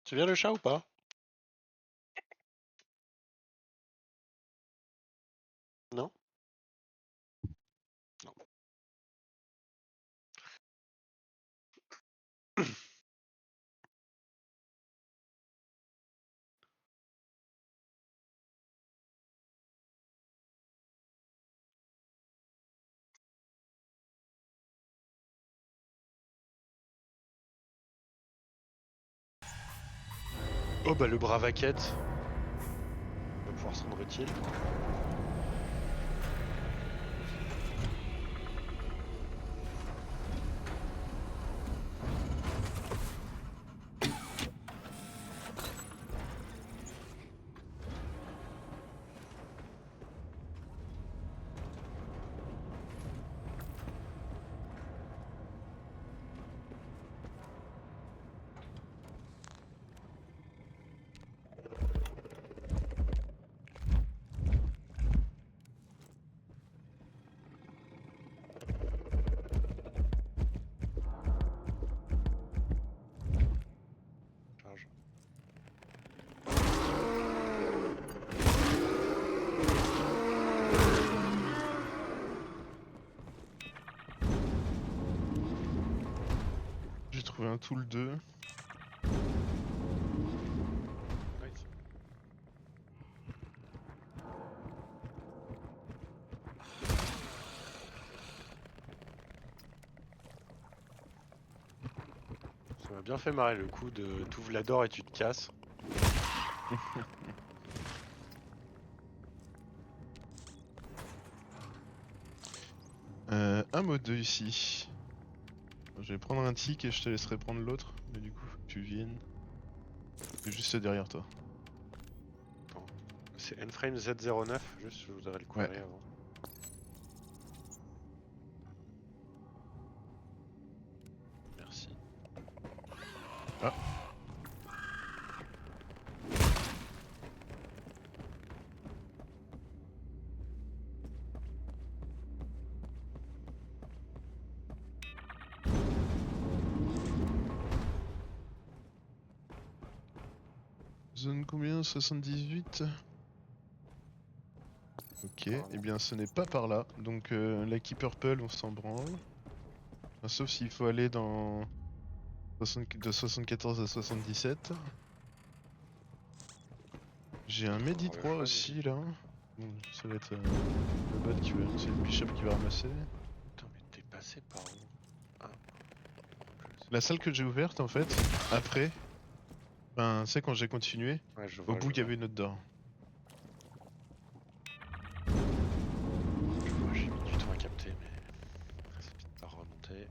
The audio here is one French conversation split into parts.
Tu viens le chat ou pas? Non? Non. Oh bah le bravaquette. On va pouvoir se rendre utile. Charge. J'ai trouvé un tool 2. Nice. Ça m'a bien fait marrer le coup de t'ouvres la door et tu te casses. Un mode 2 ici. Je vais prendre un tic et je te laisserai prendre l'autre. Mais du coup, faut que tu viennes. C'est juste derrière toi. Attends. C'est Enframe Z09, juste je voudrais le Ouais. query avant. Merci. Ah. Zone combien? 78. Ok, et eh bien ce n'est pas par là. Donc la Key Purple, on s'en branle. Enfin, sauf s'il faut aller dans de 74 à 77. J'ai un Medi Le 3 choix, Mehdi. aussi là. Bon, ça va être le bot qui va. C'est le Bishop qui va ramasser. Attends, mais t'es passé par où? Ah. La salle que j'ai ouverte en fait, après, ben, c'est quand j'ai continué, Ouais, je au vois, bout je il y vois. avait une autre door. Je vois, j'ai mis du temps à capter, mais ça finit par remonter.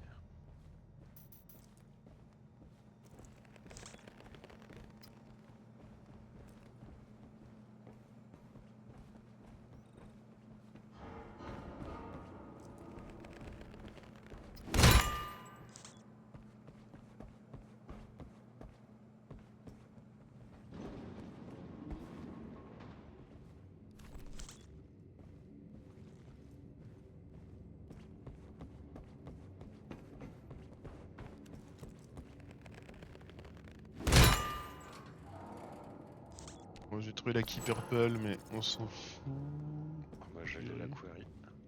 Bon, j'ai trouvé la Key Purple, mais on s'en fout. Ah bah j'allais la query.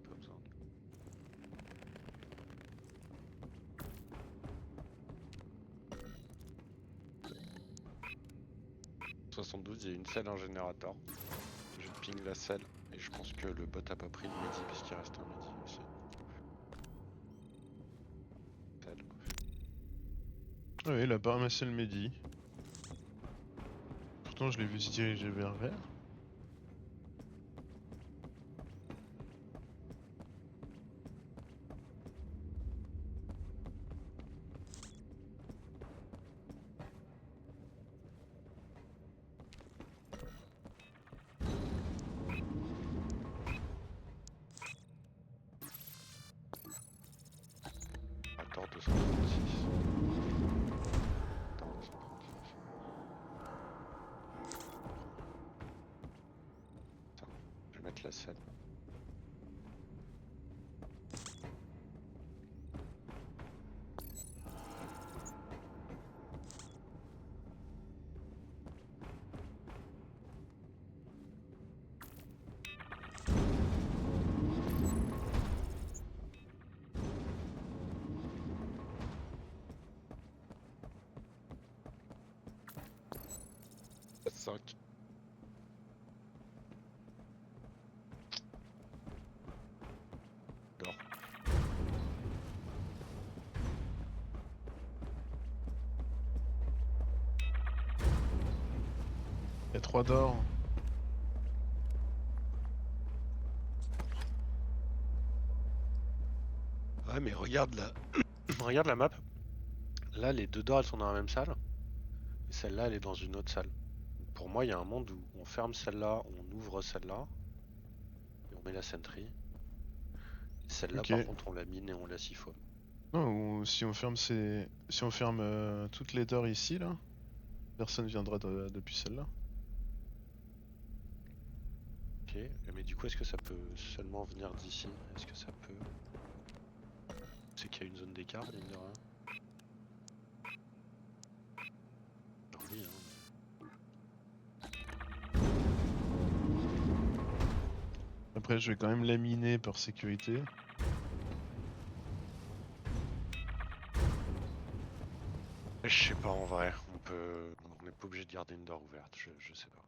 Pas besoin. 72, il y a une selle, un générateur. Je ping la selle et je pense que le bot a pas pris le midi puisqu'il reste un midi aussi. Selle. Ah oui, il a pas ramassé le Medi. Pourtant je l'ai vu se diriger vers vert. Attends, 236. Attends, 236. Attends, je vais mettre la selle. 5. D'or. Il y a 3 d'or. Ouais, mais regarde la... regarde la map. Là, les 2 d'or, elles sont dans la même salle. Et celle-là, elle est dans une autre salle. Pour moi, il y a un monde où on ferme celle-là, on ouvre celle-là. Et on met la sentry. Et celle-là, Ok. par contre, on la mine et on la siphonne. Non, ou si on ferme si on ferme toutes les d'or ici là, personne viendra depuis celle-là. Ok, mais du coup, est-ce que ça peut seulement venir d'ici? Est-ce que ça peut... C'est qu'il y a une zone d'écart, mine de rien. Alors oui, hein. Après, je vais quand même la miner par sécurité. Je sais pas en vrai, on n'est pas obligé de garder une door ouverte, je sais pas.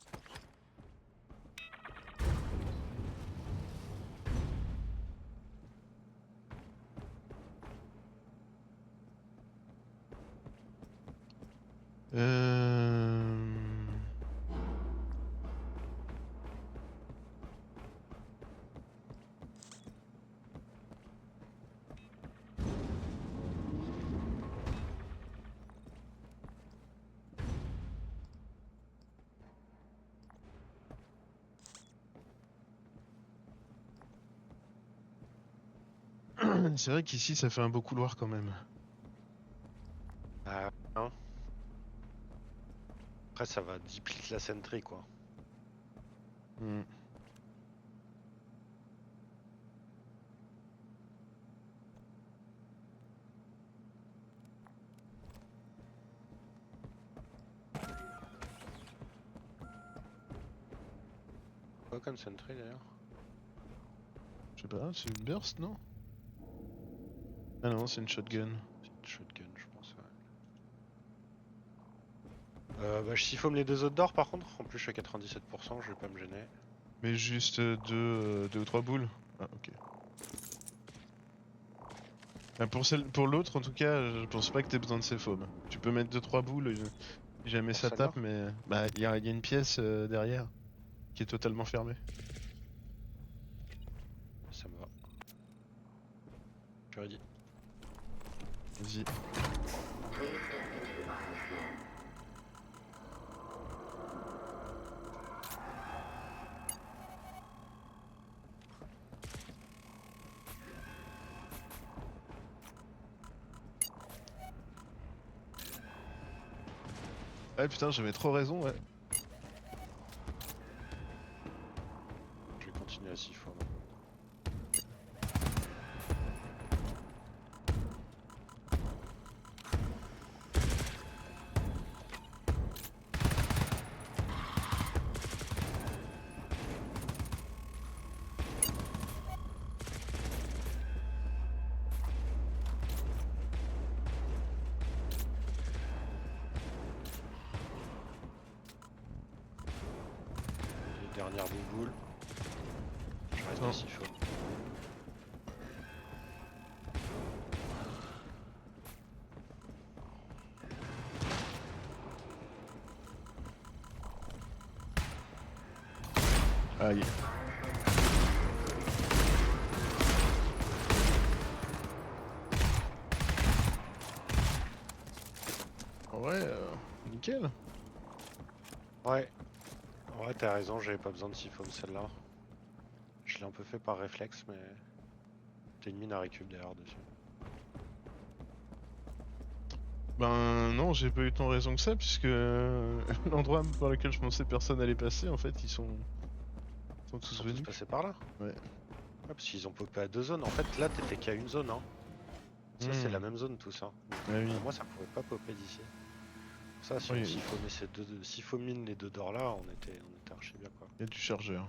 Euh... C'est vrai qu'ici ça fait un beau couloir quand même. Ah, hein. Après ça va depleter la sentry quoi. Hmm. Quoi comme sentry d'ailleurs? Je sais pas, c'est une burst non? Ah non, c'est une shotgun. C'est une shotgun je pense, ouais. Bah je siphonne les 2 autres d'or par contre, en plus je suis à 97%, je vais pas me gêner. Mais juste deux ou trois boules. Ah ok. Ah, pour l'autre en tout cas, je pense pas que t'aies besoin de ces foams. Tu peux mettre 2-3 boules si jamais Pour ça celle-là? tape, mais bah y a une pièce derrière qui est totalement fermée. Ça me va. Je suis ready. Vas-y. Ah putain, j'avais trop raison, ouais. Je vais continuer à siphonner. Les dernières boules. J'arrête de Non. siphonner. Aïe. Ouais, nickel. Ouais. Ouais t'as raison, j'avais pas besoin de siphonner celle-là. Je l'ai un peu fait par réflexe mais... T'as une mine à récup derrière dessus. Ben non, j'ai pas eu tant raison que ça, puisque l'endroit par lequel je pensais personne allait passer, en fait, sont Ils tous sont tous venus. passés par là? Ouais. Ouais, parce qu'ils ont popé à 2 zones. En fait, là, t'étais qu'à une zone, hein. Ça, c'est la Hmm. même zone, tout ça. Donc, Ah oui. pour moi, ça pouvait pas popper d'ici. Ça, si on Oui, siphonnait siphomine les 2 d'or là, on était archi bien, quoi. il y a du chargeur.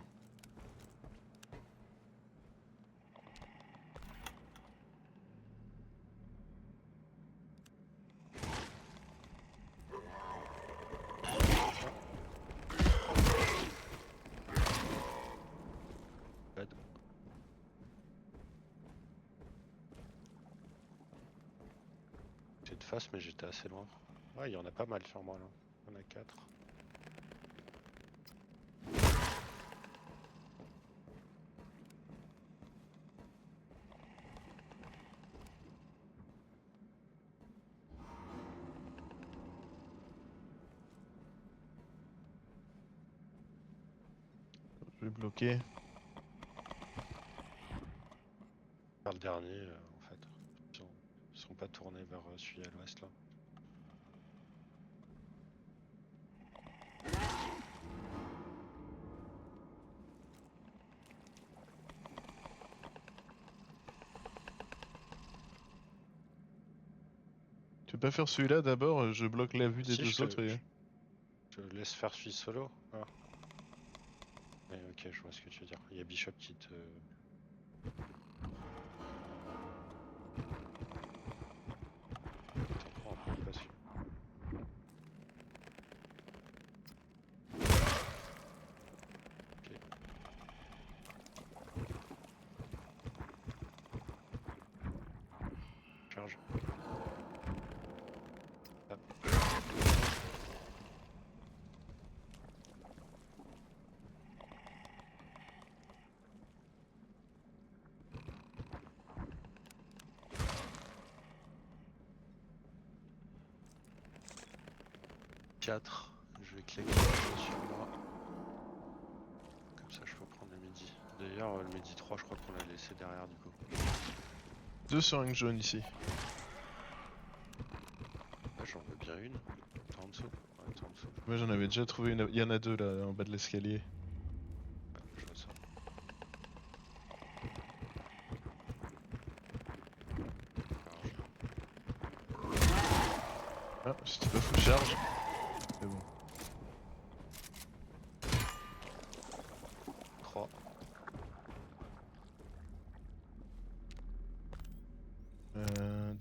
de face, mais j'étais assez loin. Ouais, il y en a pas mal sur moi là. Il y en a 4. Je vais bloquer. Vers le dernier, en fait. Ils sont pas tournés vers celui à l'ouest là. Tu veux pas faire celui-là d'abord? Je bloque la vue des Si, deux autres et... je laisse faire celui solo. Ah. Ouais, ok, je vois ce que tu veux dire. Il y a Bishop qui te. T'en prends un peu parce que- Ok. Charge. Hop. 4. Je vais cliquer sur moi. Comme ça, je peux prendre le midi. D'ailleurs, le midi 3, je crois qu'on l'a laissé derrière du coup. 2 seringues jaunes ici. Ah, j'en veux bien une. T'es en dessous. Ouais, t'es en dessous. Moi j'en avais déjà trouvé une. Il y en a 2 là en bas de l'escalier. Ouais, je vois ça. Charge. Ah, c'était pas full charge. C'est bon. 3.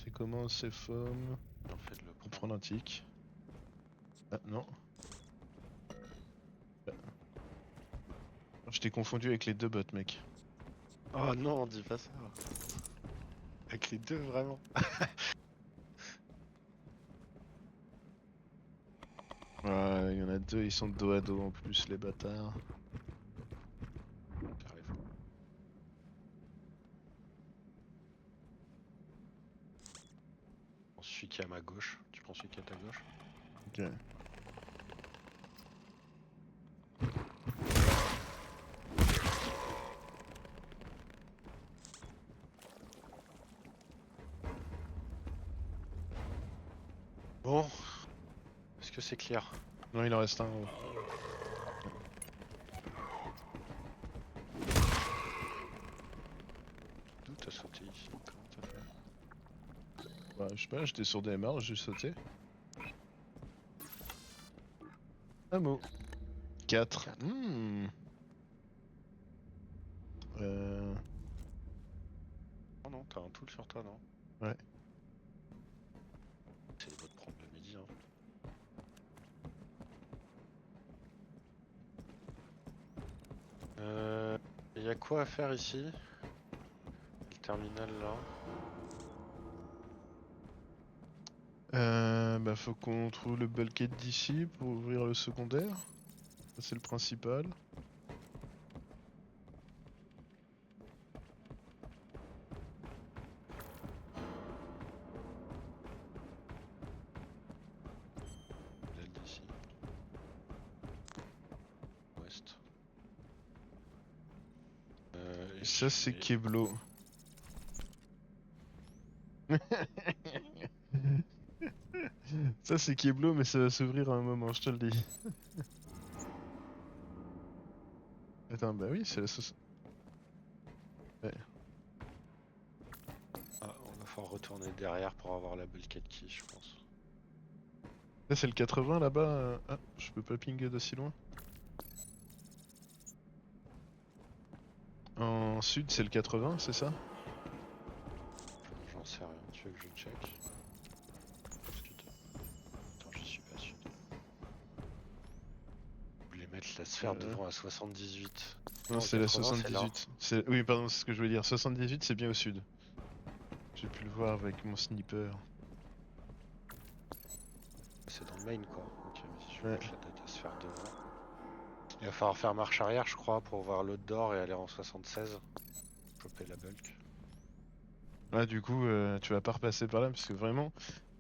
Décommande ces formes. En fait, le On prendre. prend un tic. Ah non. Ah. Je t'ai confondu avec les 2 bots, mec. Oh non, dis pas ça. Avec les deux, vraiment. Ouais, il y en a 2, ils sont dos à dos en plus, les bâtards. J'arrive. Prends celui qui est à ma gauche. Tu prends celui qui est à ta gauche. Ok. Bon. Est-ce que c'est clair? Non, il en reste un. D'où t'as sauté ici? Comment t'as fait? Bah, je sais pas, j'étais sur DMR, j'ai sauté. Un mot. 4. Quatre. Oh non, t'as un tool sur toi, non? Ouais. C'est le de prendre le midi, hein. Y a quoi à faire ici? Le terminal là. Bah faut qu'on trouve le bulkhead d'ici pour ouvrir le secondaire. Ça c'est le principal. L'aile d'ici. Ouest. Et ça c'est Keblo. Ça c'est Keblo mais ça va s'ouvrir à un moment, je te le dis. Attends, bah oui, c'est la sauce. Ouais. Ah, on va falloir retourner derrière pour avoir la bulkhead key, je pense. Là c'est le 80 là-bas. Ah, je peux pas pinguer d'aussi loin. En sud c'est le 80, c'est ça? J'en sais rien, tu veux que je check? Sud. Attends, je suis pas sud. Vous voulez mettre la sphère devant à 78. Non, c'est la 80, c'est là. 78. Oui, pardon, c'est ce que je voulais dire. 78 c'est bien au sud. J'ai pu le voir avec mon sniper. C'est dans le main quoi. Ok, vas-y, je vais Ouais. mettre la data sphère devant. Il va falloir faire marche arrière, je crois, pour voir l'autre d'or et aller en 76. Choper la bulk. Ah, du coup, tu vas pas repasser par là parce que vraiment,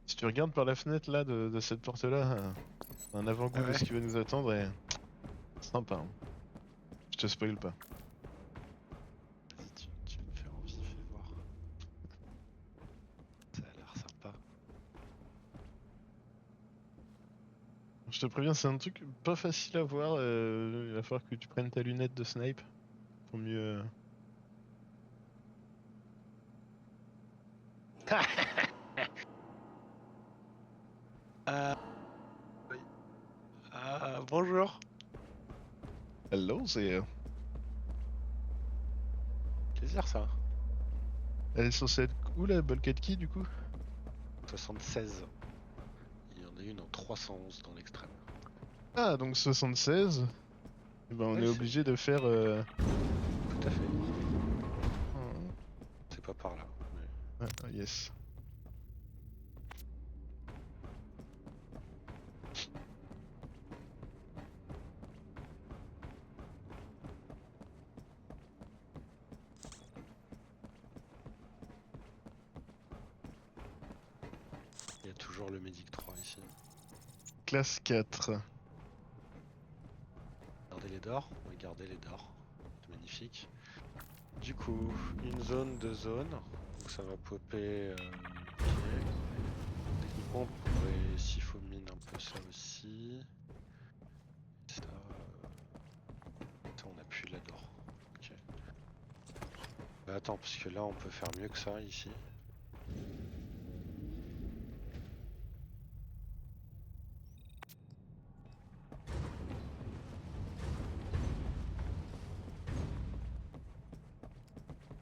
si tu regardes par la fenêtre là de cette porte-là, un avant-goût Ah de ouais. ce qui va nous attendre et sympa, hein. Je te spoil pas. Vas-y, tu me fais envie, fais voir. Ça a l'air sympa. Je te préviens, c'est un truc pas facile à voir. Il va falloir que tu prennes ta lunette de snipe pour mieux. Ah, oui. Ah, bonjour. Hello, c'est. Plaisir ça. Elle est censée être où la Bulkhead Key du coup? 76. Il y en a une en 311 dans l'extrême. Ah, donc 76. Eh ben, on Ouais, est c'est obligé de faire. tout à fait. un- C'est pas par là. Mais... Ah, yes. Il y a toujours le Medic 3 ici. Classe 4. Regardez les d'or. On va garder les d'or. C'est magnifique. Du coup, une zone, deux zones. Donc ça va popper. Ok. Techniquement, on pourrait, s'il faut mine un peu ça aussi. Ça, on a plus la d'or. Ok. Bah attends, parce que là on peut faire mieux que ça ici.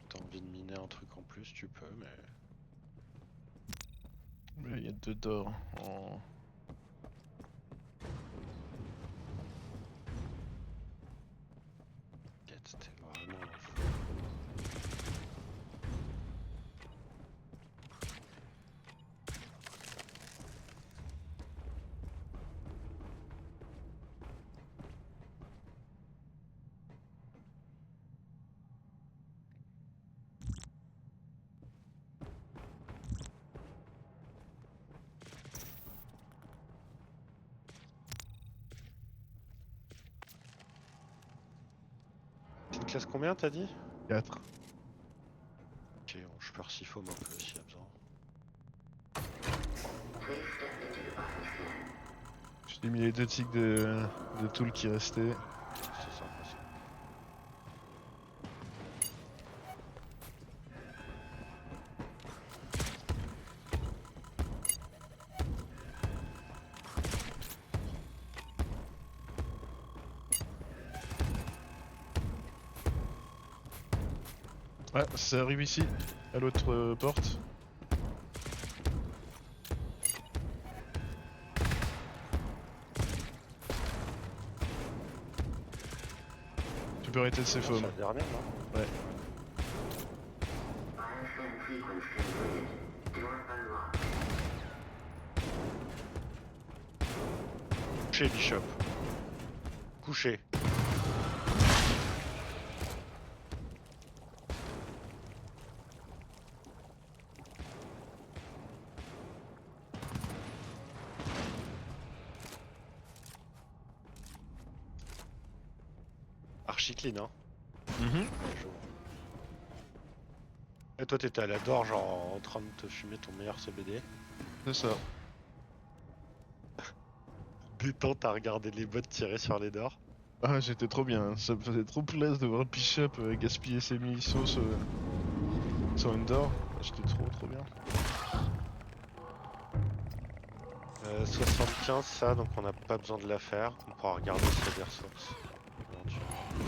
T'as envie de miner un truc en plus, tu peux, mais. Il y a 2 d'or en. C'était vraiment. C'est une classe combien t'as dit? 4. Ok, je peux siphom un peu s'il y a besoin. Je t'ai mis les 2 tics de tool qui restaient. C'est sympa ça. Ouais, ça arrive ici, à l'autre porte. Tu peux arrêter de ces C'est foams. la dernière, non? Ouais. Couché, Bishop. Couché. Archi clean, hein. Mhm. Je vois. Et toi, t'étais à la dorge en train de te fumer ton meilleur CBD. C'est ça. Détente à regarder les bots tirer sur les dors. Ah, j'étais trop bien, hein. Ça me faisait trop plaisir de voir Bishop gaspiller ses munitions sur une door. J'étais trop bien. 75, ça, donc on n'a pas besoin de la faire. On pourra regarder s'il y a des ressources. Éventuellement.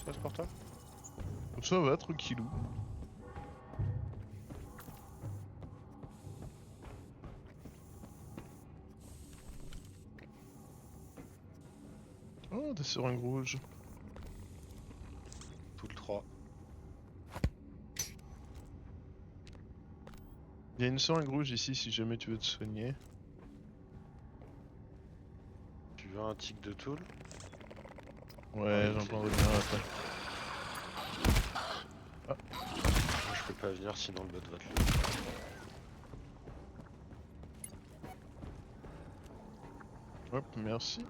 passe pour toi? Ça va, tranquillou. Oh, des seringues rouges. Tout le 3. Il y a une seringue rouge ici si jamais tu veux te soigner. Tu veux un tic de tool? Ouais, j'en prendrai bien après. Moi, je peux pas venir sinon le bot va te le. Hop, merci.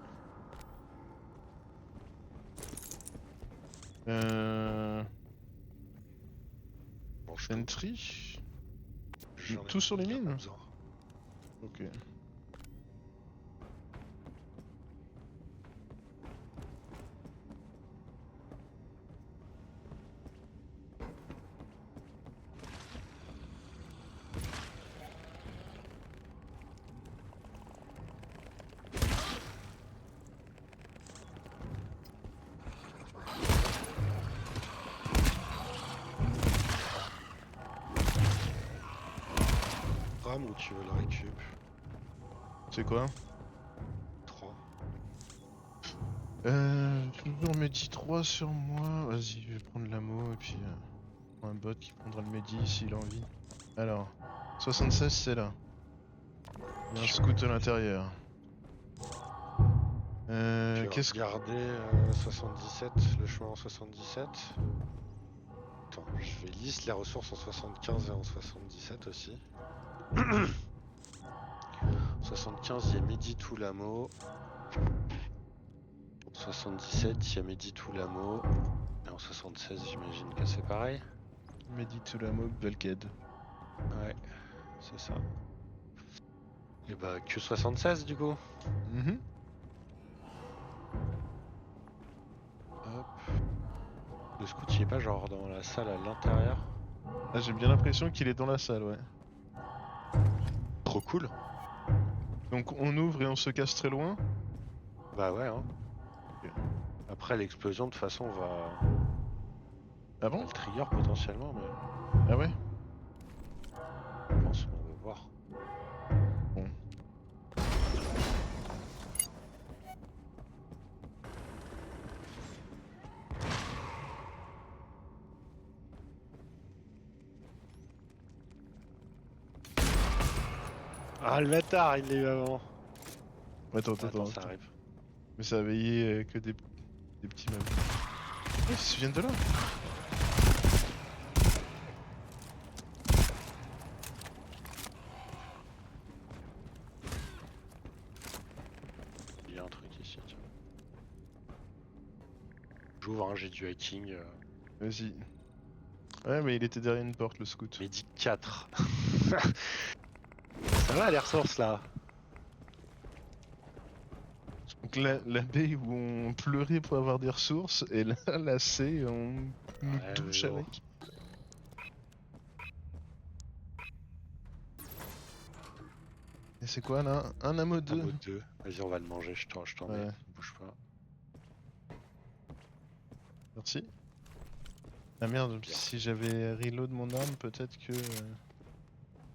Bon, je Sentry. J'en ai Tout sur les bien mines? besoin. Ok. Ram ou tu veux le récup? C'est quoi? 3. Toujours Medi 3 sur moi. Vas-y, je vais prendre l'ammo et puis un bot qui prendra le Medi s'il a envie. Alors, 76 c'est là. Il y a un scout à l'intérieur. Je vais Qu'est-ce que... regarder 77, le chemin en 77. Attends, je vais liste les ressources en 75 et en 77 aussi. 75, il y a Mehdi Toulamo. 77, il y a Mehdi Toulamo. Et en 76, j'imagine que c'est pareil. Medi Tulamo, Belked. Ouais, c'est ça. Et bah, que 76 du coup. Mhm. Hop. Le scout, il est pas genre dans la salle à l'intérieur. Ah, j'ai bien l'impression qu'il est dans la salle, ouais. Trop cool. Donc on ouvre et on se casse très loin. Bah ouais, hein. Ok. Après l'explosion, de toute façon, Ah va bon? le trigger potentiellement, mais Ah ouais? je pense qu'on va voir. Bon. Ah, le bâtard, il est avant. Attends, Attends, ça arrive. Mais ça a veillé que des petits meubles. Oh, ils viennent de là. Il y a un truc ici, tiens. J'ouvre, hein, j'ai du hacking. Vas-y. Ouais, mais il était derrière une porte, le scout. Mehdi 4. Ça va les ressources là? Donc la B où on pleurait pour avoir des ressources, et là, la C, on nous Ouais, touche mais bon. avec. Et c'est quoi là? Un ammo 2. Mode 2. Vas-y, on va le manger, je t'en mets. Ouais, Bouge pas. merci. Ah merde, Bien. si j'avais reload mon arme, peut-être que...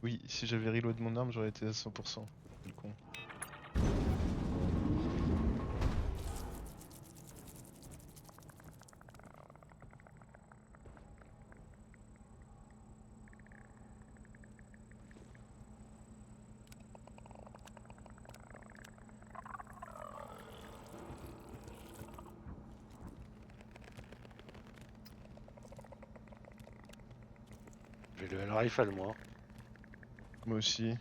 Oui, si j'avais reload mon arme, j'aurais été à 100%. C'est le con. Je vais lever le rifle moi. Moi aussi.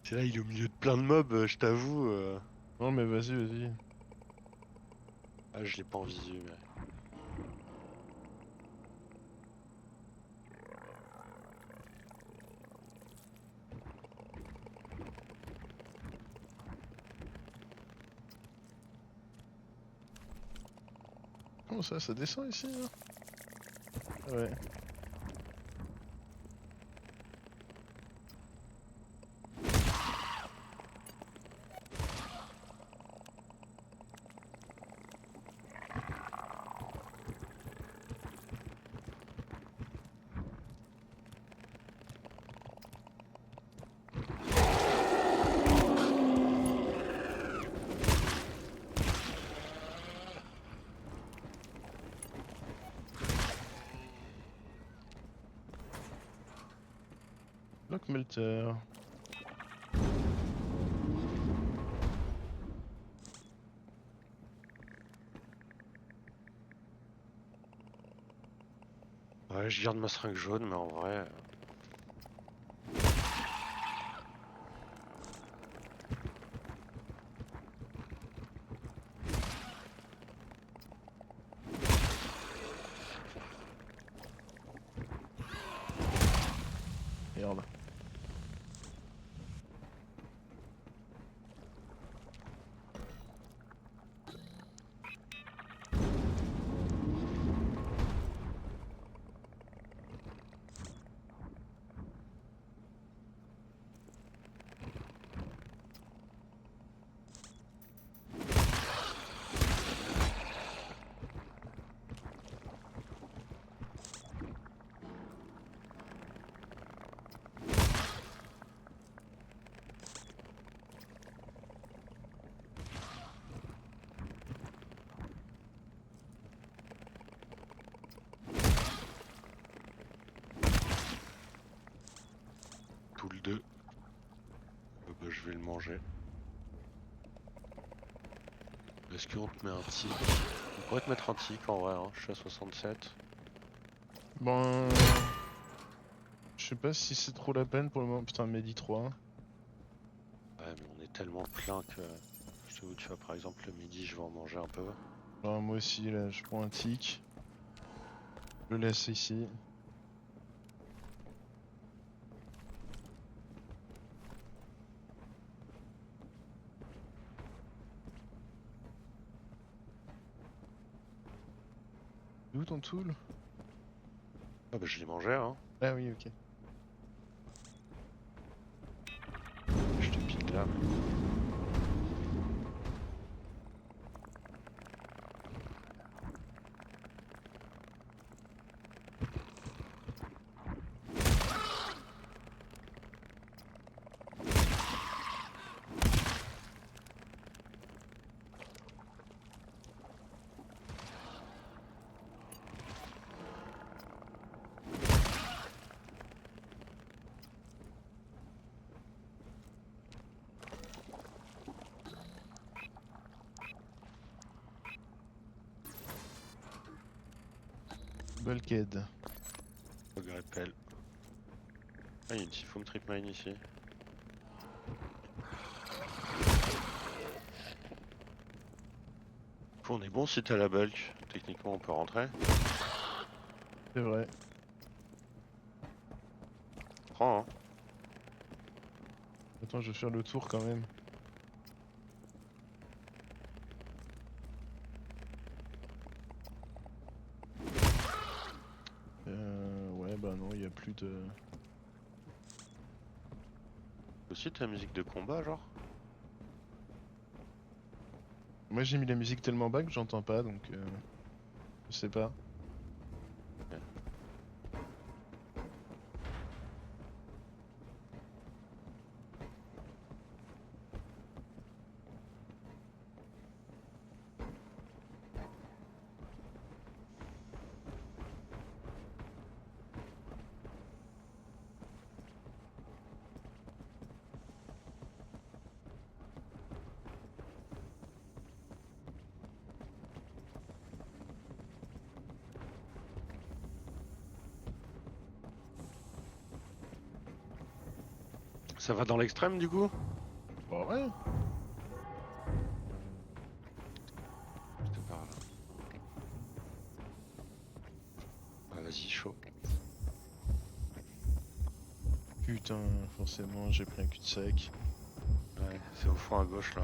C'est là, il est au milieu de plein de mobs, je t'avoue. Non mais vas-y, vas-y. Ah, je l'ai pas en visu, mais. Comment ça descend ici là? Ah ouais. Block melter. Ouais, je garde ma seringue jaune, mais en vrai. Merde. Tout le 2. Bah, je vais le manger. Est-ce qu'on te met un tic? On pourrait te mettre un tic en vrai, hein. Je suis à 67. Bon. Je sais pas si c'est trop la peine pour le moment. Putain, Medi 3. Ouais, mais on est tellement plein que. Je t'avoue, tu vois, par exemple, le midi, je vais en manger un peu. Alors, moi aussi, là, je prends un tic. Je le laisse ici. D'où ton tool? Ah bah, je l'ai mangé, hein. Ah oui, ok. Je te pique là. Bulkhead. Regret pelle. Ah, il y a une Typhoon Trip Mine ici. On est bon si t'as la bulk. Techniquement, on peut rentrer. C'est vrai. Prends, hein. Attends, je vais faire le tour quand même. Ouais, bah non, il y a plus de. Aussi, ta musique de combat, genre? Moi, j'ai mis la musique tellement bas que j'entends pas, donc je sais pas. Ouais. Ça va dans l'extrême, du coup? Bah ouais. C'était par là. Ah, vas-y, chaud. Putain, forcément, j'ai pris un cul-de-sac. Ouais, c'est au fond à gauche, là.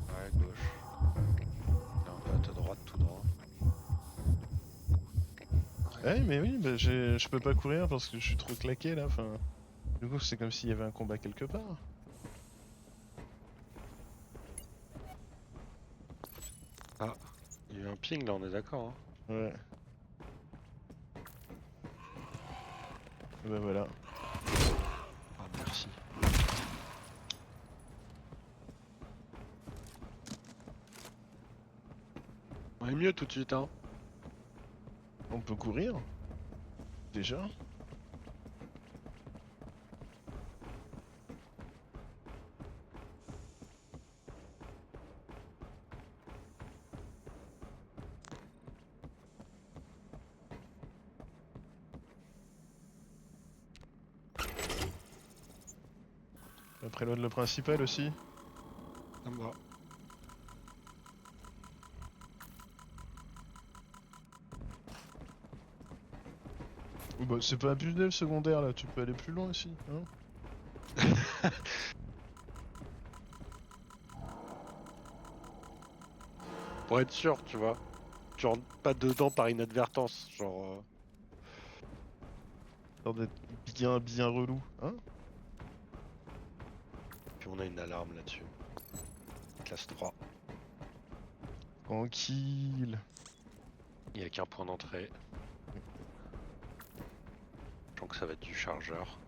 Ouais, gauche. Non, pas à ta droite, tout droit. Ouais, mais oui, bah je peux pas courir parce que je suis trop claqué là. Enfin, du coup, c'est comme s'il y avait un combat quelque part. Ah, il y a eu un ping, là, on est d'accord, hein. Ouais. Et bah voilà. Ah, merci. On est mieux tout de suite, hein. On peut courir déjà. Après le principal aussi. Ça me va. Oh, bah, c'est pas abusé le secondaire là, tu peux aller plus loin aussi. Hein. Pour être sûr, tu vois. Tu rentres pas dedans par inadvertance, genre. L'air d'être bien relou. Hein. Puis on a une alarme là-dessus. Classe 3. Tranquille. Il n'y a qu'un point d'entrée. Je sens que ça va être du chargeur.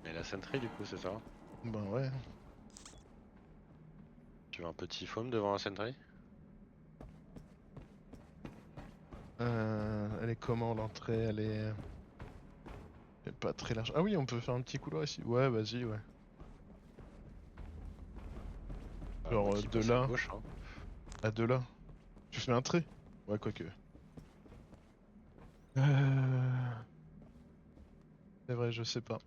Et la sentry du coup, c'est ça? Ben ouais. Tu veux un petit foam devant la sentry? Elle est comment l'entrée? Elle est pas très large. Ah oui, on peut faire un petit couloir ici. Ouais, vas-y, ouais. Moi Genre qui de passe à là gauche, hein. à de là. Tu fais un trait? Ouais, quoique. Euh... C'est vrai, je sais pas.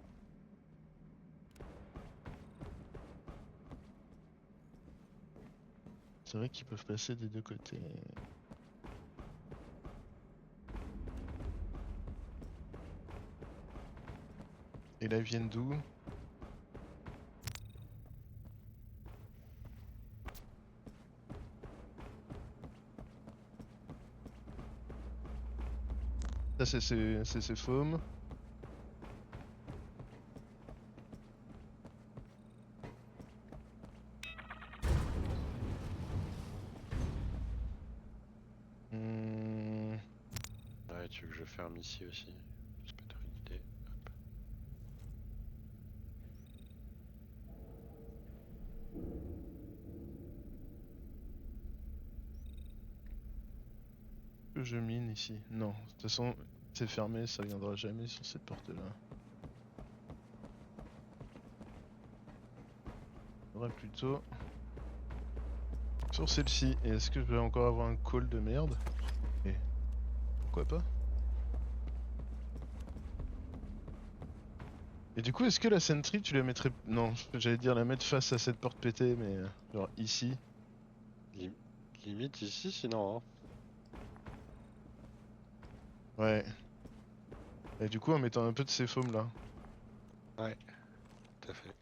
C'est vrai qu'ils peuvent passer des deux côtés. Et là, ils viennent d'où? Ça, c'est ces faumes. Hmm, Ouais, tu veux que je ferme ici aussi? C'est peut-être une idée. Hop. que je mine ici. Non, de toute façon, c'est fermé, ça viendra jamais sur cette porte-là. Faudrait plutôt sur celle-ci. Et est-ce que je vais encore avoir un call de merde? Et pourquoi pas? Et du coup, est-ce que la sentry, tu la mettrais... Non, j'allais dire la mettre face à cette porte pétée, mais genre ici. Lim- Limite ici, sinon, hein. Ouais. Et du coup, en mettant un peu de ces faumes là. Ouais, tout à fait.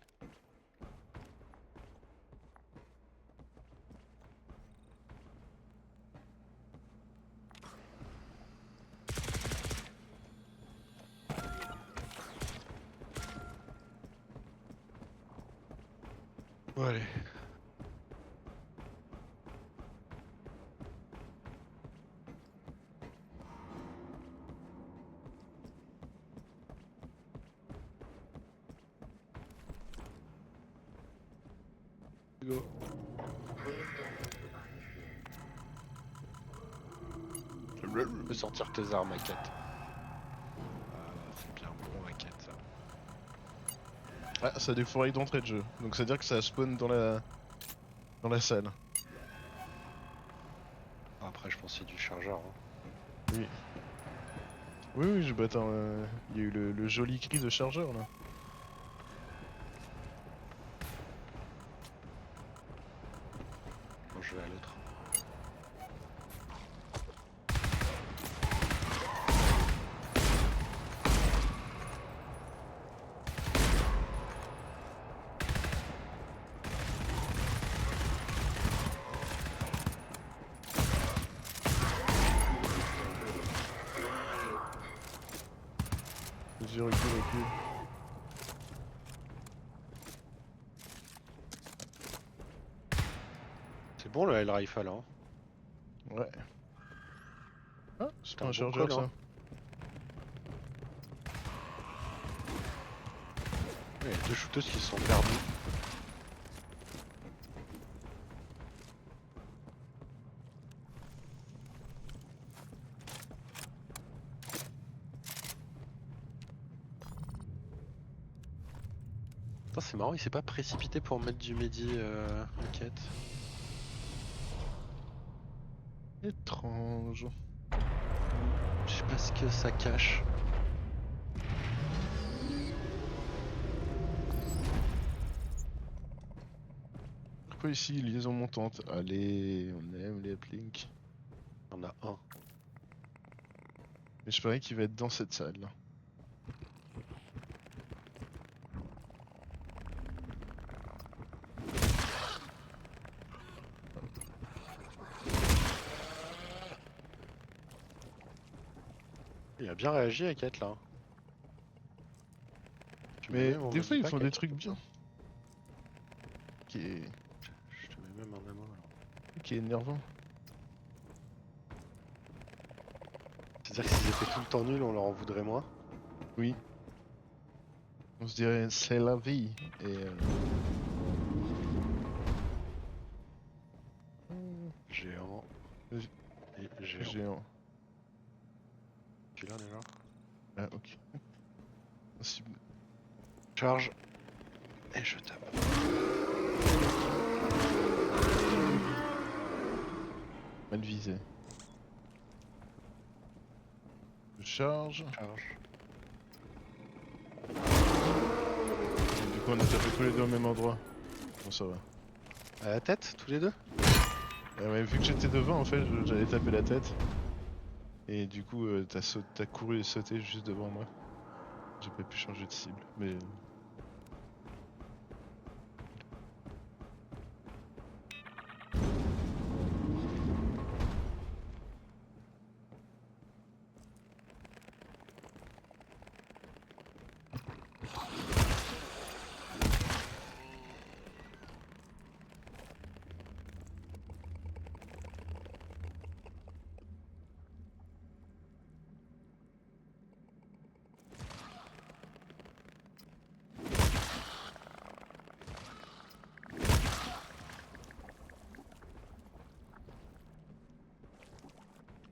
Bon, allez. Go. Je peux sortir tes armes, maquette. Voilà, c'est bien bon, maquette, ça. Ah, ça a des fourrailles d'entrée de jeu. Donc ça veut dire que ça spawn dans la salle. Après, je pense que c'est du chargeur, hein. Oui. Oui, oui, bah attends, il y a eu le joli cri de chargeur là. Bon, je vais à l'autre. Vas-y, recule, recule. C'est bon le Hell Rifle, hein. Ouais. Ah, c'est C'était pas un un bon chargeur call, ça. hein. Il y a deux shooters qui se sont perdus. Putain, c'est marrant, il s'est pas précipité pour mettre du Mehdi maquette. Étrange. Je sais pas ce que ça cache. Quoi ici, liaison montante. Allez, on aime les uplinks. Il y en a un. Mais je parie qu'il va être dans cette salle là. Il a bien réagi à Kate là. Tu mets Mais même en des fois ils modipack, font des Kate. trucs bien. Qui est, Je te mets même en ammo alors. qui est énervant. C'est-à-dire que s'ils étaient tout le temps nuls, on leur en voudrait moins. Oui. On se dirait c'est la vie. Et Géant. G- Et géant. géant. Tu l'as déjà? Ah ok. Possible. Charge. Et je tape. Mal visé. Je charge. Charge. Et du coup on a tapé tous les deux au même endroit. Bon ça va. À la tête, tous les deux? Ouais, vu que j'étais devant en fait j'allais taper la tête. Et du coup t'as couru et sauté juste devant moi. J'ai pas pu changer de cible. Mais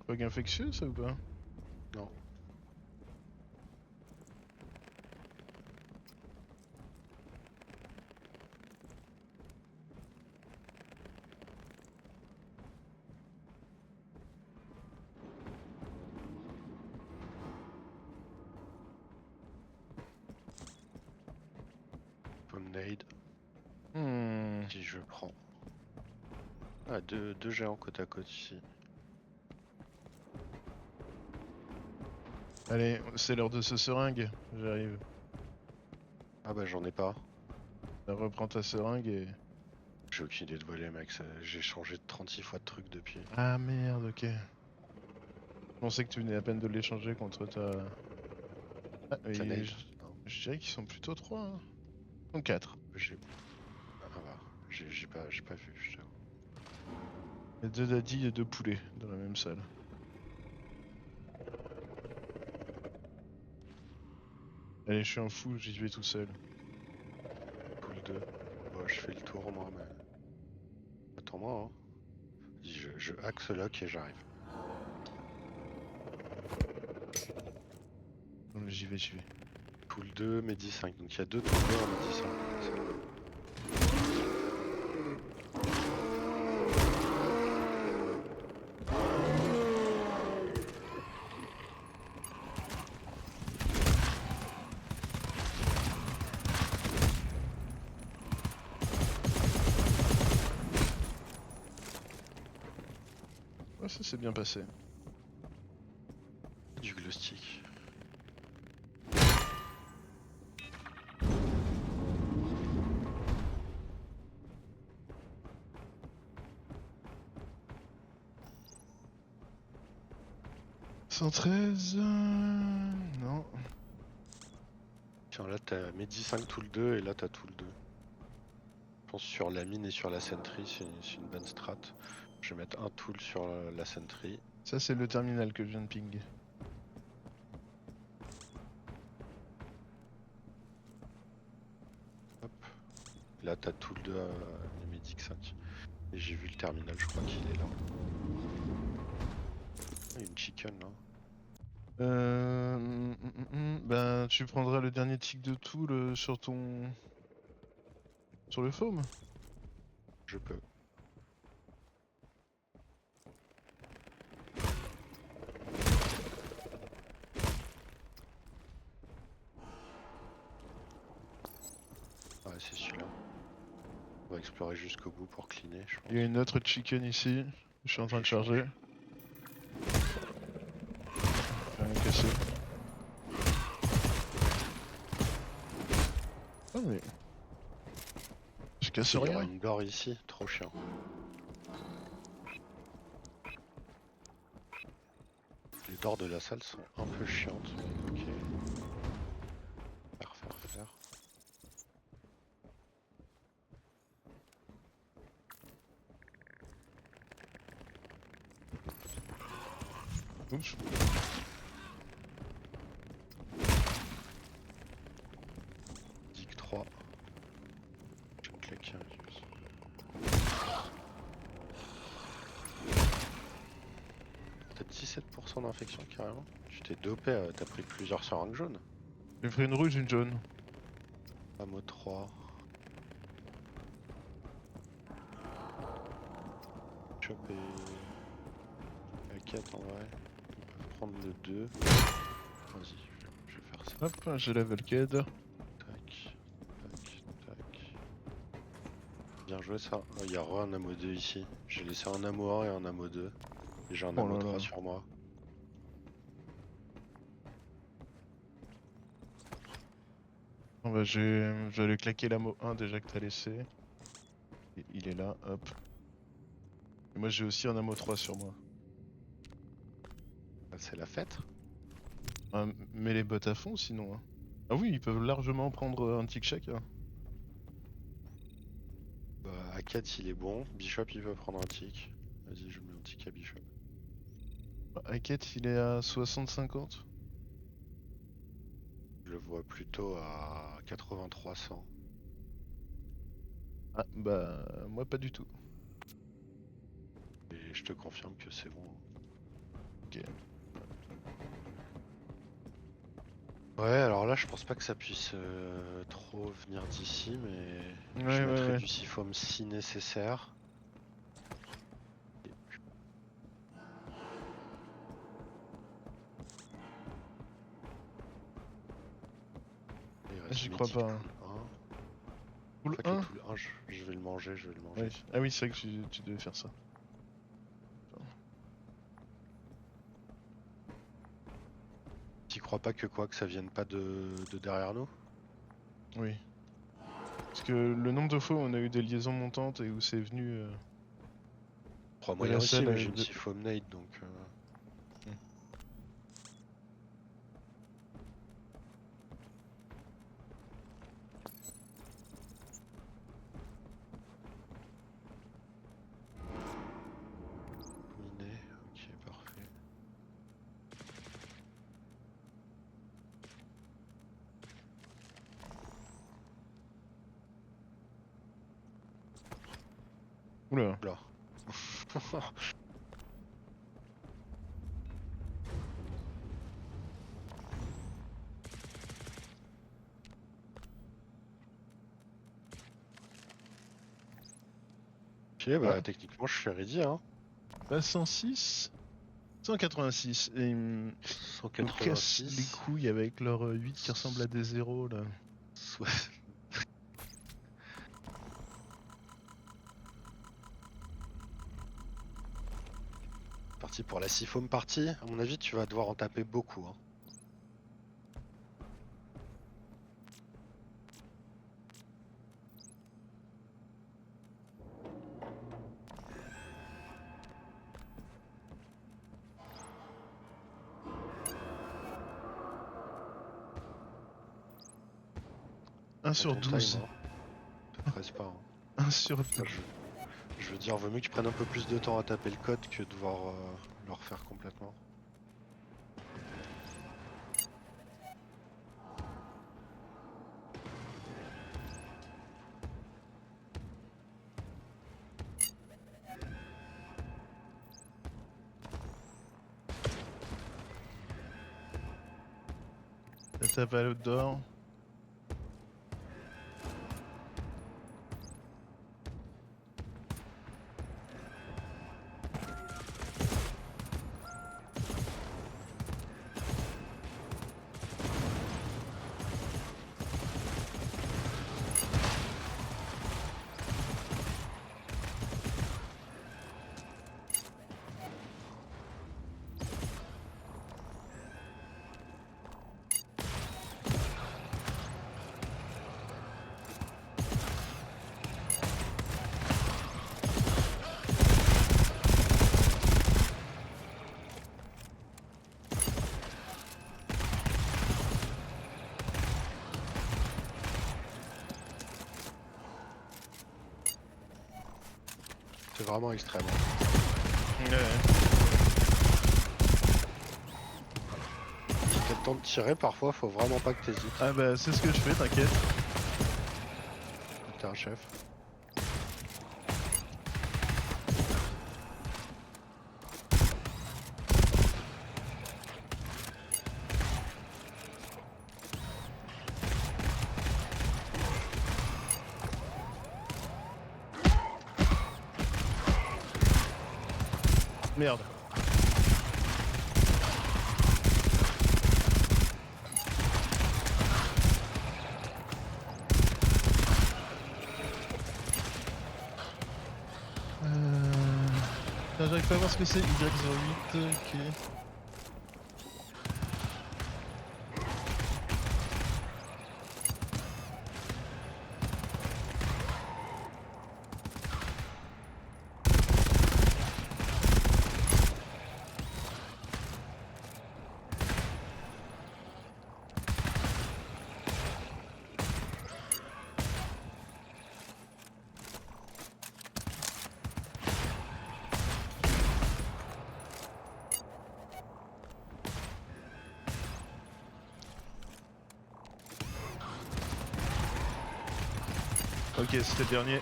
bug infectieux ça ou pas? Non. Pomme nade. Si je prends. Ah, deux géants côte à côte ici. Allez, c'est l'heure de ce seringue. J'arrive. Ah bah j'en ai pas. Reprends ta seringue et... J'ai aucune idée de voler mec, j'ai changé 36 fois de trucs depuis. Ah merde, ok. Je pensais que tu venais à peine de l'échanger contre ta... Ah, et Cyanide. Non, je dirais qu'ils sont plutôt 3. Hein. Ils sont 4. j'ai. Ah bah, j'ai pas vu, je t'avoue. Il y a 2 daddies et 2 poulets dans la même salle. Allez, je suis un fou, j'y vais tout seul. Pool 2. Bon, je fais le tour moi, mais. Attends-moi, hein. Je hack ce lock et j'arrive. Non, mais j'y vais, j'y vais. Pool 2, Medi 5. Donc il y a deux pool 2 en Medi 5. Ouais, ça s'est bien passé. Du glow stick. « 113... Non. Tiens, là t'as Medi 5 Tool 2 et là t'as Tool 2. Je pense sur la mine et sur la sentry, c'est une bonne strat. Je vais mettre un tool sur la sentry. Ça, c'est le terminal que je viens de ping. Hop. Là t'as Tool 2 à Medic 5. Et j'ai vu le terminal, je crois qu'il est là. Il y a une chicken là. Ben, tu prendras le dernier tic de tool sur ton... Sur le foam. Je peux. Ouais, c'est celui-là. On va explorer jusqu'au bout pour cleaner, je pense. Il y a une autre chicken ici. Je suis en train de charger. Rien cassé. Ah mais... Je casse Il y aura rien. une door ici, trop chiant. Les doors de la salle sont un peu chiantes, mais ok. Faire. Oups. Dig 3. Je vais me claquer un use. Peut-être 17% d'infection carrément. Tu t'es dopé, t'as pris plusieurs seringues jaunes. J'ai pris une rouge, une jaune. Ammo 3. Choper la 4 en vrai. On peut prendre le 2. Vas-y, je vais faire ça. Hop, j'ai la Velked. Tac. Bien joué ça. Il y a un ammo 2 ici. J'ai laissé un ammo 1 et un ammo 2. Et j'ai un Oh ammo là 3 là. sur moi. Bon bah j'allais claquer l'ammo 1 déjà que t'as laissé. Et il est là, hop. Et moi j'ai aussi un ammo 3 sur moi. Ah, c'est la fête. Ah, mets les bottes à fond sinon. Hein. Ah oui, ils peuvent largement prendre un tic chacun. Bah, A4 il est bon. Bishop il peut prendre un tic. Vas-y, je mets un tic à Bishop. Hackett il est à 60-50. Je le vois plutôt à 83-100. Ah bah moi pas du tout. Et je te confirme que c'est bon. Ok. Ouais, alors là je pense pas que ça puisse trop venir d'ici, mais je Ouais mettrai ouais. du siphom si nécessaire. Il reste J'y crois Mythic pas. Hein. Tool 1. En Pool fait, le 1. Tool 1, je vais le manger, Ouais. Ah oui c'est vrai que tu devais faire ça. T'y crois pas que quoi, que ça vienne pas de derrière nous? Oui. Parce que le nombre de fois où on a eu des liaisons montantes et où c'est venu Crois de moyen la aussi, salle mais j'ai avec une siphom nade donc. Miné, ok, parfait. Oula. Là. Ok, bah Ah. techniquement je suis ready hein. Bah 106. 186. Et ils me cassent les 186. couilles avec leur 8 qui ressemble à des zéros là. Parti pour la siphom partie. À mon avis, tu vas devoir en taper beaucoup. Hein. Un sur Prends ton 12. time, hein. Te presse pas. Hein. 1 sur 2. Moi, je veux dire, vaut mieux qu'ils prennent un peu plus de temps à taper le code que de devoir le refaire complètement. La tape à l'outdoor. C'est vraiment extrême. Ouais. Si t'as le temps de tirer, parfois faut vraiment pas que t'hésites. Ah bah c'est ce que je fais, t'inquiète. T'es un chef. Merde. Putain, j'arrive pas à voir ce que c'est. Y08, ok. Ok, c'était le dernier.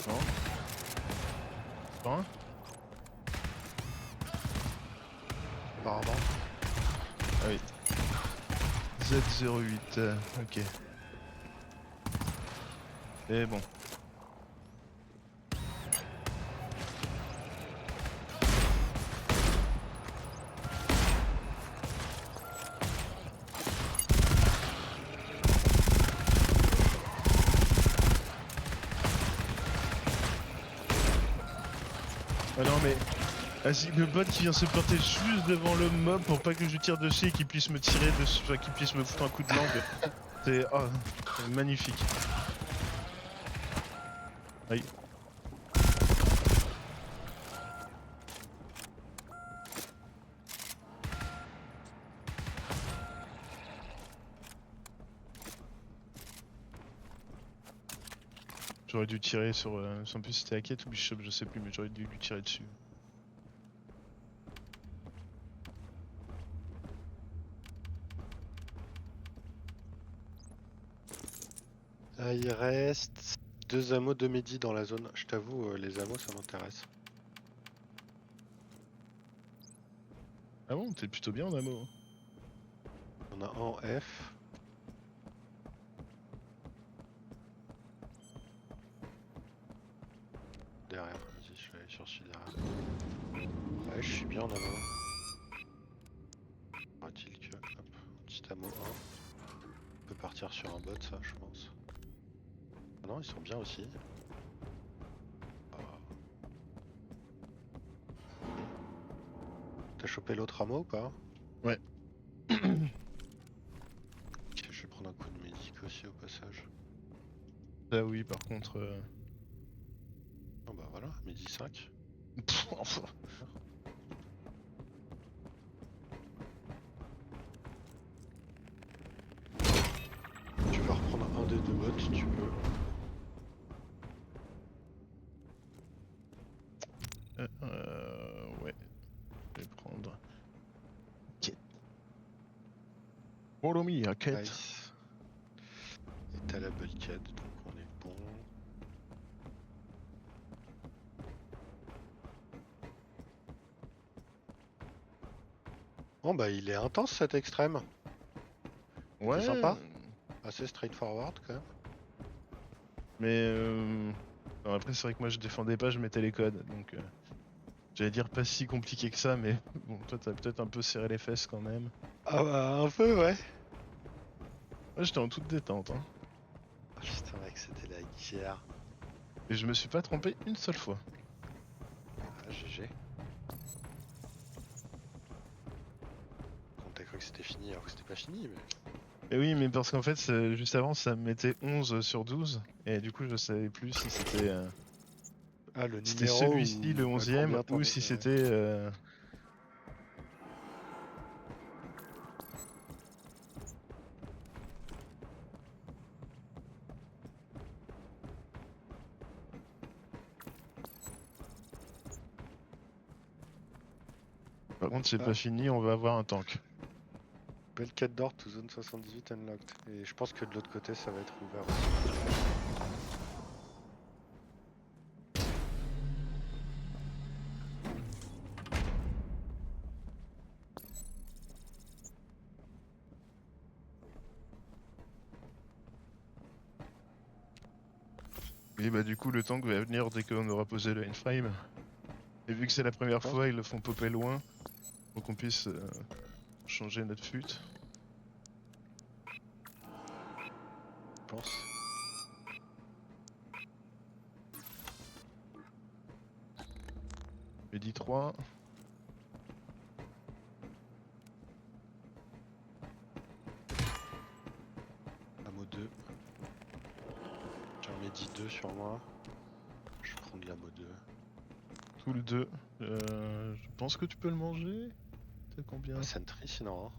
Non. Non. Apparemment. Ah oui. Z08, ok. Et bon. Ah non mais... Vas-y, le bot qui vient se planter juste devant le mob pour pas que je lui tire dessus et qu'il puisse me tirer dessus, enfin qu'il puisse me foutre un coup de langue. C'est magnifique. Aïe. J'aurais dû tirer sur... en plus c'était Hackett ou Bishop, je sais plus, mais j'aurais dû lui tirer dessus. Il reste 2 ammo, 2 médis dans la zone. Je t'avoue, les ammos ça m'intéresse. Ah bon, t'es plutôt bien en ammo. On a un en F. Derrière, vas-y, je vais aller sur celui derrière. Ouais, je suis bien en ammo. Faudrait-il que. Hop, petit ammo 1. On peut partir sur un bot, ça, je pense. Ah non, ils sont bien aussi. Ah. T'as chopé l'autre ammo ou pas? Ouais. Ok, je vais prendre un coup de médic aussi au passage. Ah oui, par contre... Ah bah voilà, midi 5. Tu vas reprendre un des deux bots, tu peux. Ouais. Je vais prendre... Quête. Follow me, à quête. Nice. Et t'as la bulkhead, donc on est bon. Bon bah il est intense cet extrême. Il était Ouais. sympa. Assez straightforward quand même. Mais non, après c'est vrai que moi je défendais pas, je mettais les codes, donc j'allais dire pas si compliqué que ça, mais bon, toi t'as peut-être un peu serré les fesses quand même. Ah bah un peu ouais. Moi j'étais en toute détente, hein. Ah, putain mec, c'était la guerre. Et je me suis pas trompé une seule fois. Ah GG. On t'a cru que c'était fini alors que c'était pas fini mais. Et oui, mais parce qu'en fait juste avant ça me mettait 11 sur 12, et du coup je savais plus si c'était Ah le si c'était numéro celui-ci le ou à 11ème combien t'en ou es. si Ouais. c'était... Par contre, c'est Ah. pas fini, on va avoir un tank. Belle quête d'or to zone 78 unlocked. Et je pense que de l'autre côté, ça va être ouvert aussi. Et bah du coup le tank va venir dès qu'on aura posé le endframe. Et vu que c'est la première pense. fois, ils le font popper loin. Pour qu'on puisse changer notre fut. Je pense. Midi 3. Ammo 2. J'ai un Medi 2 sur moi. Je vais prendre l'ammo 2. Tout le 2. Je pense que tu peux le manger. T'as combien? La sentry sinon. Hein.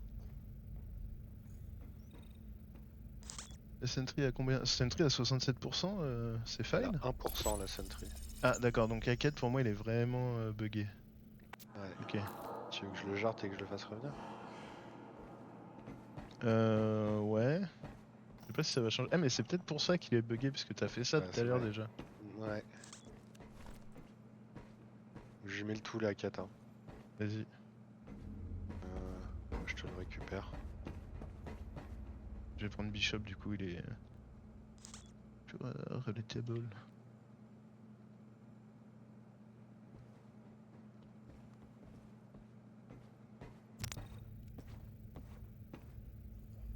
La sentry à combien? Sentry à 67%, c'est Elle a fine? 1% la sentry. Ah d'accord, donc A4 pour moi il est vraiment buggé. Ouais. Ok. Tu veux que je le jarte et que je le fasse revenir? Ouais. Je sais pas si ça va changer. Ah mais c'est peut-être pour ça qu'il est buggé parce que t'as fait ça Bah, tout à l'heure ouais. déjà. Ouais. J'y mets le tout là, 4. Hein. Vas-y. Je te le récupère. Je vais prendre Bishop du coup il est... relatable.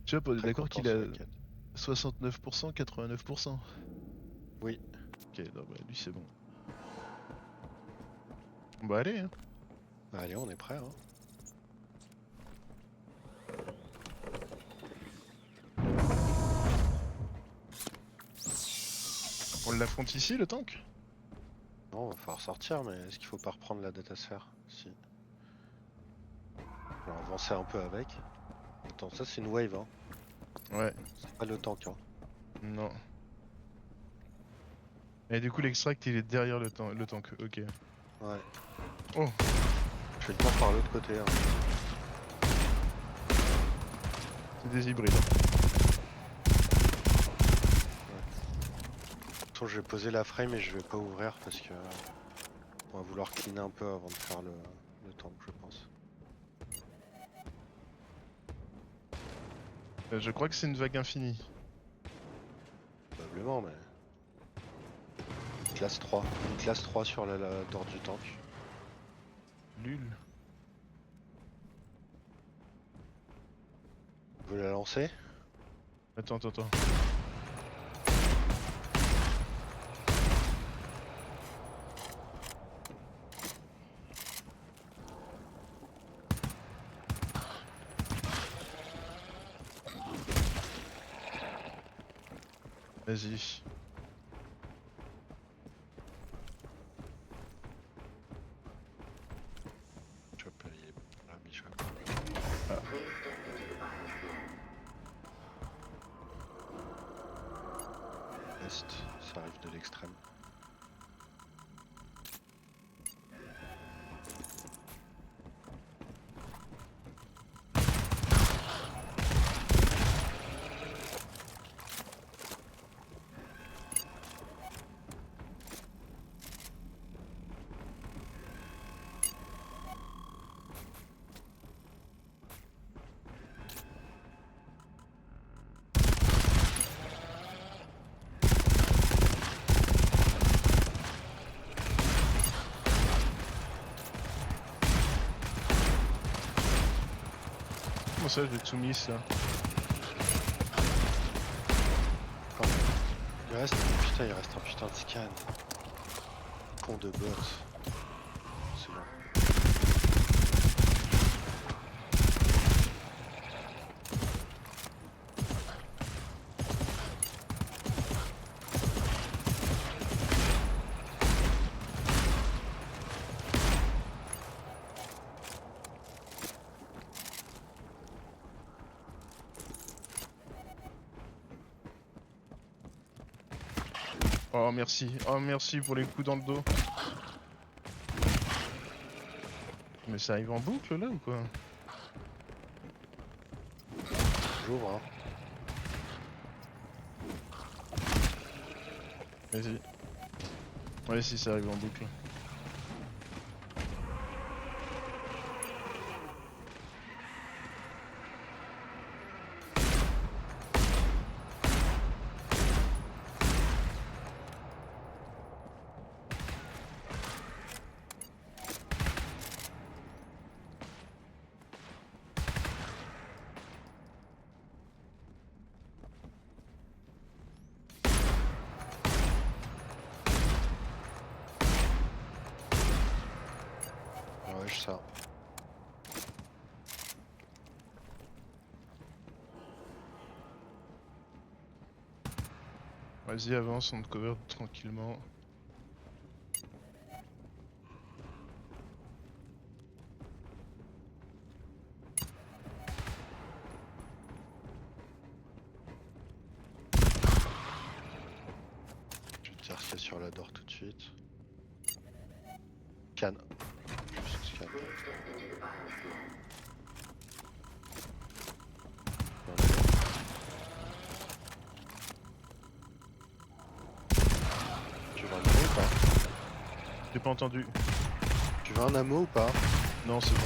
Bishop, on est Très d'accord content qu'il sur a la 4. 69%, 89%. Oui. Ok, non, bah lui c'est bon. Bon bah allez hein. Bah, allez, on est prêt. Hein. On l'affronte ici le tank? Non, va falloir sortir, mais est-ce qu'il faut pas reprendre la datasphère? Si. On va avancer un peu avec. Attends, ça c'est une wave, hein. Ouais, C'est pas le tank, hein. non. Et du coup l'extract il est derrière le tank, ok. Ouais. Oh, Je vais le voir par l'autre côté. Hein. c'est des hybrides. Attends, je vais poser la frame et je vais pas ouvrir parce que on va vouloir cleaner un peu avant de faire le tank, je pense. Je crois que c'est une vague infinie. Probablement, mais. Classe 3. Une classe 3 sur la door du tank. Lul. Vous voulez la lancer? Attends. Vas-y. Je vais payer la Bishop. Ah. Est, ça arrive de l'extrême. Comment ça je vais Tsumis là? Il reste. Putain, il reste un putain de scan. Con de bot. C'est bon. Oh merci pour les coups dans le dos. Mais ça arrive en boucle là ou quoi? J'ouvre, hein. Vas-y. Ouais, si ça arrive en boucle. Ouais, je sors. Vas-y, avance, on te cover tranquillement. Je vais te dire ce qu'il y a sur la door tout de suite. Scan. Juste scan. Tu veux un ammo ou pas? J'ai pas entendu. Tu veux un ammo ou pas? Non, c'est bon.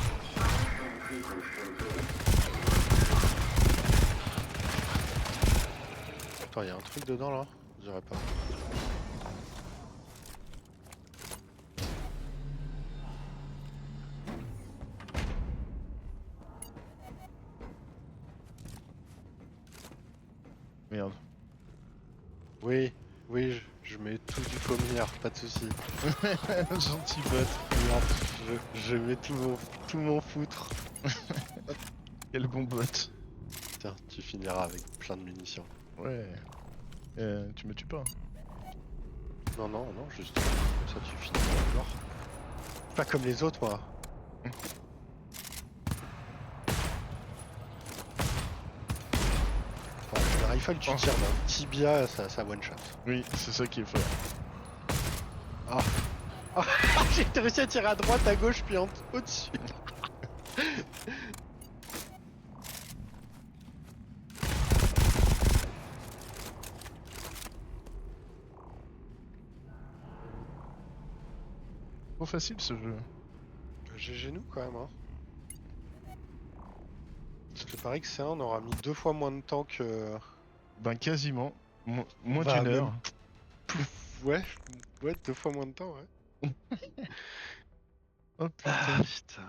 Attends, y'a un truc dedans là? Je dirais pas. Merde. Oui, oui, je mets tout du pommier, pas de soucis. Gentil bot. Regarde, je mets tout mon foutre. Quel bon bot. Tiens, tu finiras avec plein de munitions. Ouais. Tu me tues pas. Non, non, non, juste comme ça tu finis dans la gloire. Pas comme les autres, moi. Bon, le rifle, tu tires dans le tibia, ça one shot. Oui, c'est ça qui est fort. Ah, j'ai réussi à tirer à droite, à gauche, puis au-dessus. Trop facile ce jeu. GG nous quand même, hein. Parce que pareil que c'est on aura mis 2 fois moins de temps que. Ben quasiment. Moins Bah, d'une même heure. Ouais, ouais, 2 fois moins de temps, ouais. Oh Ah putain. putain.